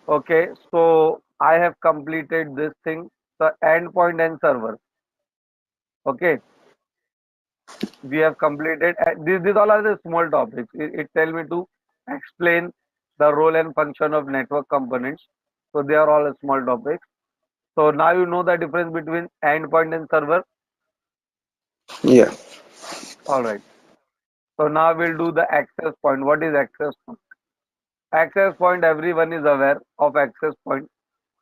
Okay, so I have completed this thing. The endpoint and server. Okay, we have completed. These all are the small topics. It tell me to explain the role and function of network components. So they are all small topics. So now you know the difference between endpoint and server. Yeah. All right. So now we'll do the access point. What is access point? Access point, everyone is aware of access point.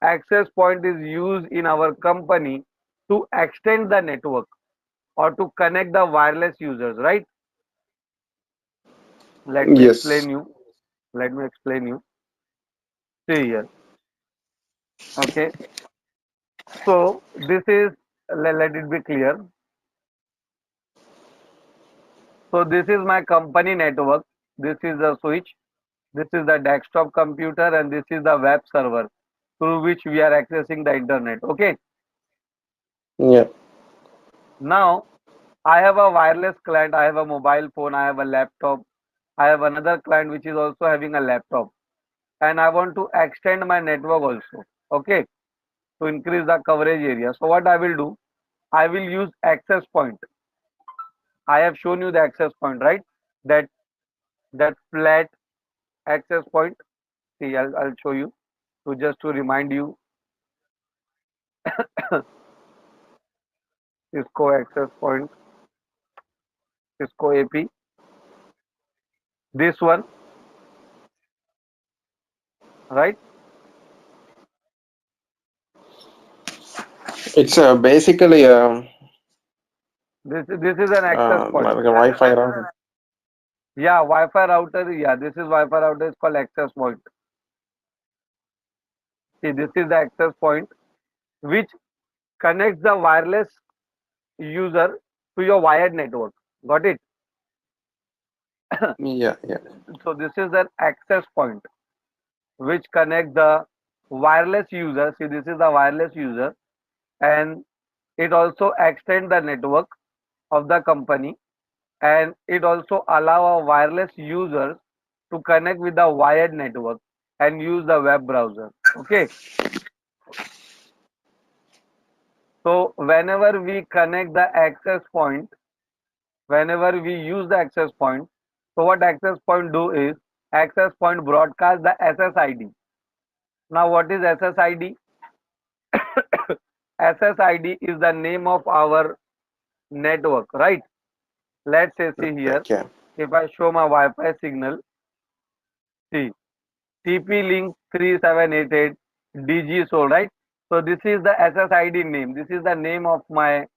Access point is used in our company to extend the network or to connect the wireless users, right? Let me Yes. explain you. Let me explain you. See here. Okay. So this is, let it be clear. So this is my company network. This is the switch. This is the desktop computer and this is the web server through which we are accessing the internet. Okay. Yeah. Now I have a wireless client. I have a mobile phone. I have a laptop. I have another client which is also having a laptop. And I want to extend my network also. Okay. To increase the coverage area. So what I will do? I will use access point. I have shown you the access point, right? That that flat access point. See, I'll show you to just to remind you. Cisco access point, Cisco AP. This one, right? It's basically This is an access point. like a Wi-Fi router. Yeah, Wi-Fi router. Yeah, this is Wi-Fi router. Is called access point. See, this is the access point which connects the wireless user to your wired network. Got it? Yeah, yeah, So this is an access point which connects the wireless user. See, this is the wireless user, and it also extends the network of the company, and it also allow our wireless users to connect with the wired network and use the web browser. Okay. So whenever we connect the access point, whenever we use the access point, so what access point do is access point broadcast the SSID. Now what is SSID? SSID is the name of our network, right? Let's say, see here, yeah. if I show my Wi-Fi signal, see TP link 3788 DG so, right? So this is the SSID name. This is the name of my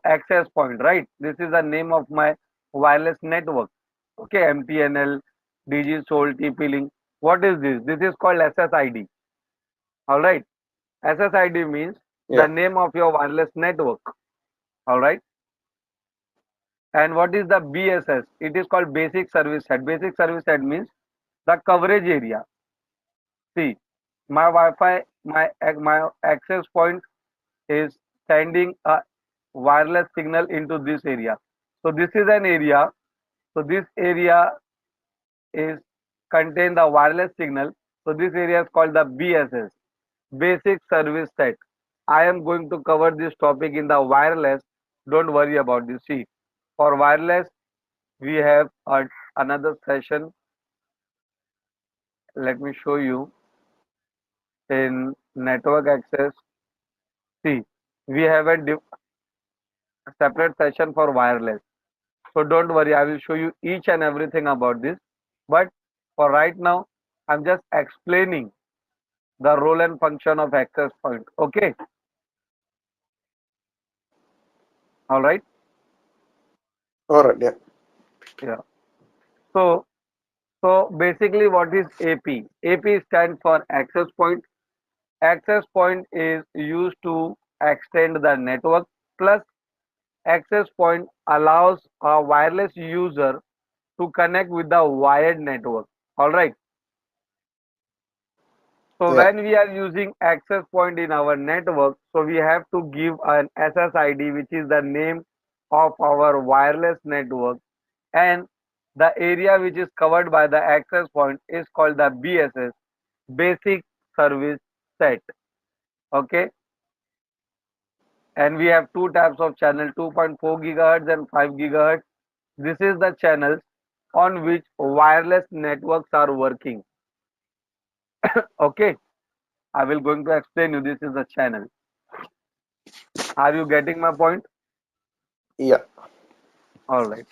access point, right? This is the name of my wireless network. Okay, MTNL, DG Sol, TP link. What is this? This is called SSID. All right. SSID means the Yeah. name of your wireless network. All right. And what is the BSS? It is called basic service set. Basic service set means the coverage area. See, my Wi-Fi, my access point is sending a wireless signal into this area. So this is an area. So this area is contain the wireless signal. So this area is called the BSS, basic service set. I am going to cover this topic in the wireless. Don't worry about this. See, for wireless, we have another session. Let me show you in network access. See, we have a separate session for wireless. So don't worry, I will show you each and everything about this. But for right now, I'm just explaining the role and function of access point. Okay, all right. All right. Yeah. Yeah. So basically, what is AP? AP stands for access point. Access point is used to extend the network. Plus, access point allows a wireless user to connect with the wired network. All right. So Yeah. when we are using access point in our network, so we have to give an SSID, which is the name of our wireless network, and the area which is covered by the access point is called the BSS. basic service set. Okay, and we have two types of channel, 2.4 gigahertz and 5 gigahertz. This is the channels on which wireless networks are working. Okay, I will going to explain you. This is the channel. Are you getting my point? Yeah. All right.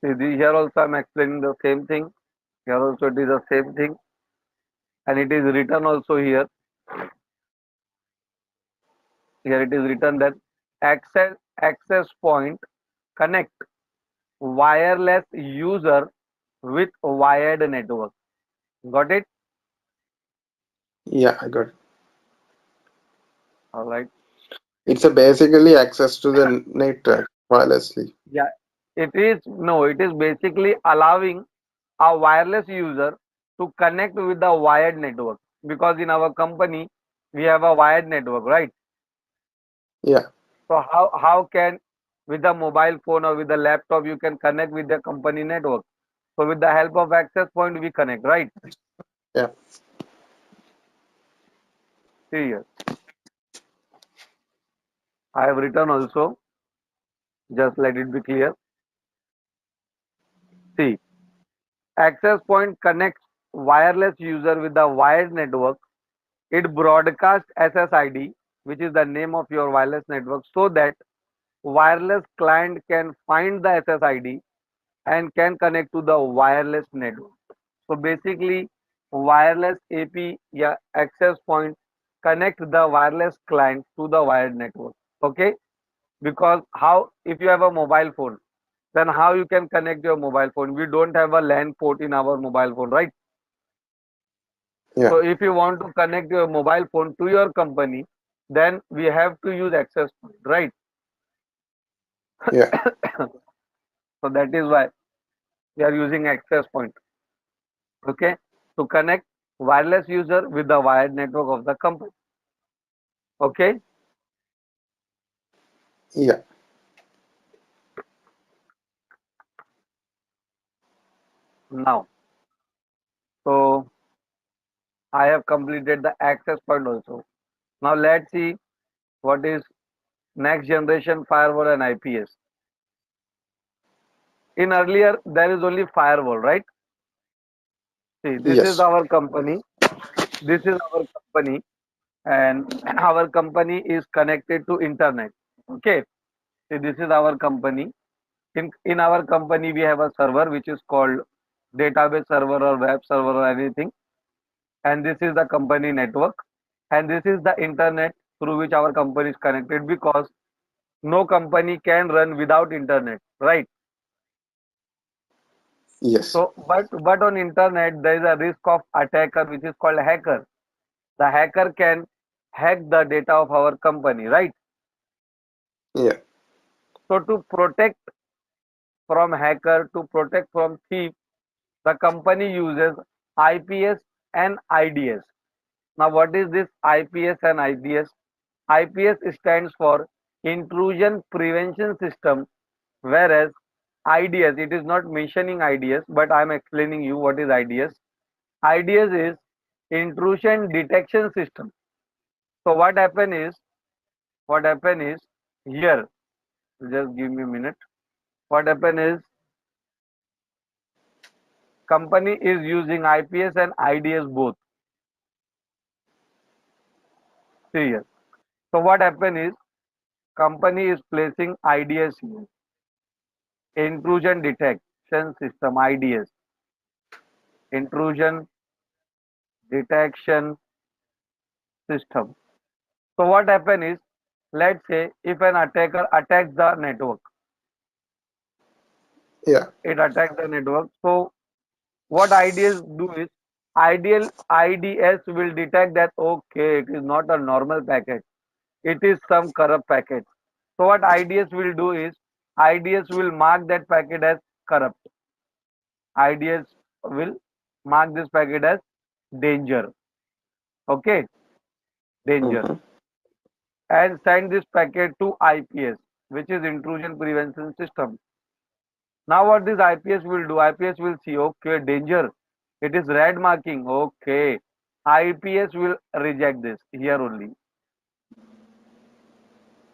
See, here also I'm explaining the same thing. Here also it is the same thing, and it is written also here. Here it is written that access point connect wireless user with wired network. Got it? Yeah, I got it. All right. It's a basically access to the network wirelessly. Yeah, it is no, it is basically allowing a wireless user to connect with the wired network, because in our company we have a wired network, right? Yeah, So how can with a mobile phone or with a laptop you can connect with the company network? So with the help of access point we connect, right? yeah, See here, I have written also. Just let it be clear. See, access point connects wireless user with the wired network. It broadcasts SSID, which is the name of your wireless network, so that wireless client can find the SSID and can connect to the wireless network. So basically, wireless AP, yeah, access point connect the wireless client to the wired network. Okay, because how, if you have a mobile phone, then how you can connect your mobile phone? We don't have a LAN port in our mobile phone, right? yeah, So if you want to connect your mobile phone to your company, then we have to use access point, right? yeah. So that is why we are using access point. Okay, to connect wireless user with the wired network of the company. Okay, Yeah. now, so I have completed the access point also. Now let's see what is next generation firewall and IPS. In earlier there is only firewall, right? See, this is Yes. our company. This is our company, and our company is connected to internet. Okay, see, this is our company. In our company, we have a server which is called database server or web server or anything, and this is the company network, and this is the internet through which our company is connected, because no company can run without internet, right? Yes. So, but on internet there is a risk of attacker which is called hacker. The hacker can hack the data of our company, right? Yeah. So to protect from hacker, to protect from thief, the company uses IPS and IDS. Now, what is this IPS and IDS? IPS stands for Intrusion Prevention System, whereas IDS, it is not mentioning IDS, but I am explaining you what is IDS. IDS is Intrusion Detection System. So what happen is here, just give me a minute. What happen is company is using IPS and IDS both. See here. So what happen is company is placing IDS here, intrusion detection system, IDS, intrusion detection system. So what happen is, let's say if an attacker attacks the network, Yeah. it attacks the network. So what IDS do is, ideal IDS will detect that okay, it is not a normal packet, it is some corrupt packet. So what IDS will do is, IDS will mark that packet as corrupt. IDS will mark this packet as danger. Okay, danger, Mm-hmm. and send this packet to IPS, which is intrusion prevention system. Now what this IPS will do? IPS will see okay, danger. It is red marking. Okay. IPS will reject this here only.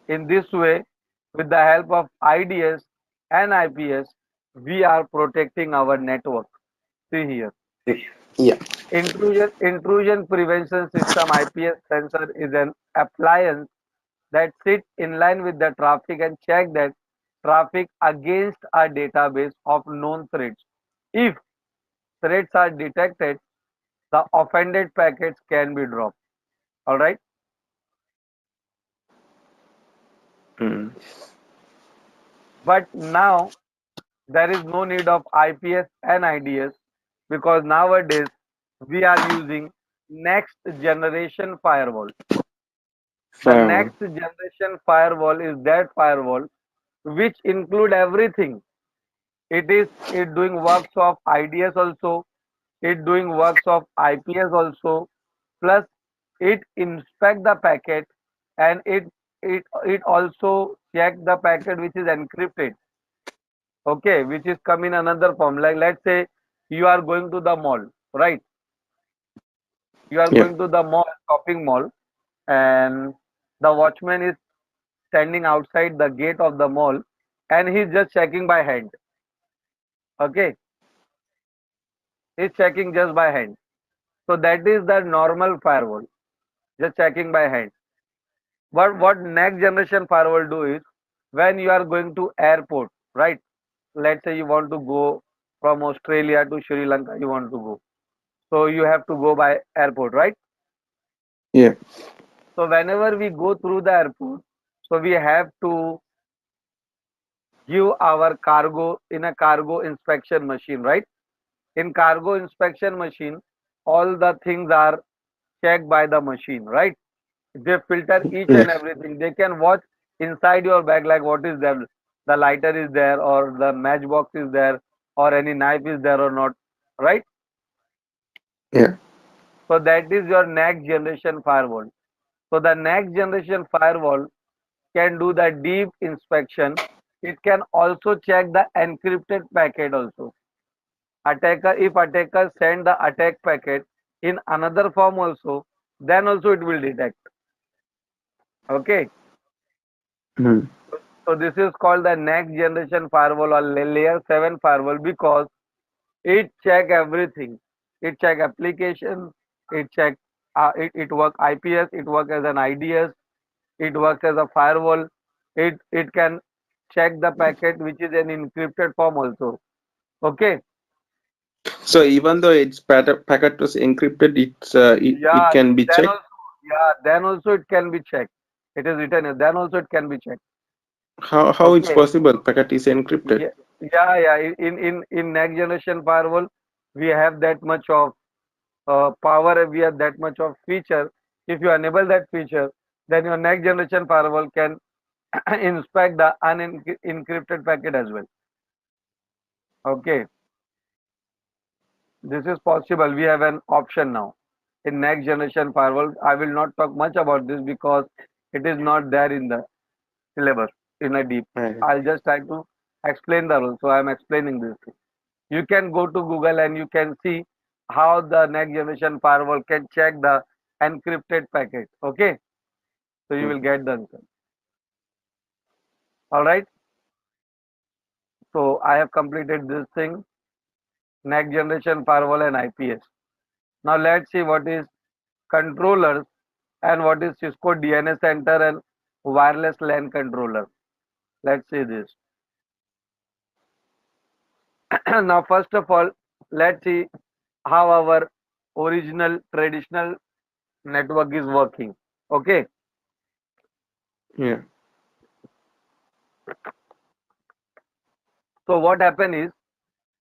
In this way, with the help of IDS and IPS, we are protecting our network. See here. Yeah. Intrusion prevention system IPS sensor is an appliance that sits in line with the traffic and check that traffic against a database of known threats. If threats are detected, the offended packets can be dropped. All right. Mm. But now there is no need of IPS and IDS because nowadays we are using next generation firewall. The Firewall. next generation firewall is that firewall which include everything. It doing works of IDS also, it doing works of IPS also, plus it inspect the packet and it also check the packet which is encrypted. Okay, which is come in another form. Like let's say you are going to the mall, right? You are Yeah. going to the mall, shopping mall, and the watchman is standing outside the gate of the mall and he's just checking by hand. Okay, he's checking just by hand. So that is the normal firewall, just checking by hand. But what next generation firewall do is when you are going to airport, right? Let's say you want to go from Australia to Sri Lanka, you want to go. So you have to go by airport, right? Yeah. So whenever we go through the airport, so we have to give our cargo in a cargo inspection machine, right? In cargo inspection machine, all the things are checked by the machine, right? They filter each and Yes. everything. They can watch inside your bag like what is there. The lighter is there or the matchbox is there or any knife is there or not, right? Yeah. So that is your next generation firewall. So the next generation firewall can do the deep inspection. It can also check the encrypted packet also. If attacker send the attack packet in another form also, then also it will detect. Okay. Mm. So this is called the next generation firewall or layer 7 firewall because it check everything. It check application, it check it work IPS, it work as an IDS, it works as a firewall. It can check the packet which is an encrypted form also. Okay. So even though packet was encrypted, it Yeah, can be then checked. also then also it can be checked. It is written here. Then also it can be checked. How it's Okay. possible packet is encrypted? Yeah, yeah. In next generation firewall, we have that much of power. We have that much of feature. If you enable that feature, then your next generation firewall can inspect the unencrypted packet as well. Okay, this is possible. We have an option now in next generation firewall. I will not talk much about this because it is not there in the syllabus in a deep. Right. I'll just try to explain the rule. So I'm explaining this. You can go to Google and you can see how the next generation firewall can check the encrypted packet. Okay, so you will Mhm. get the answer. All right. So I have completed this thing, next generation firewall and IPS. Now let's see what is controllers and what is Cisco DNS center and wireless LAN controller. Let's see this. Now first of all, let's see how our original traditional network is working. Okay. Yeah. So what happen is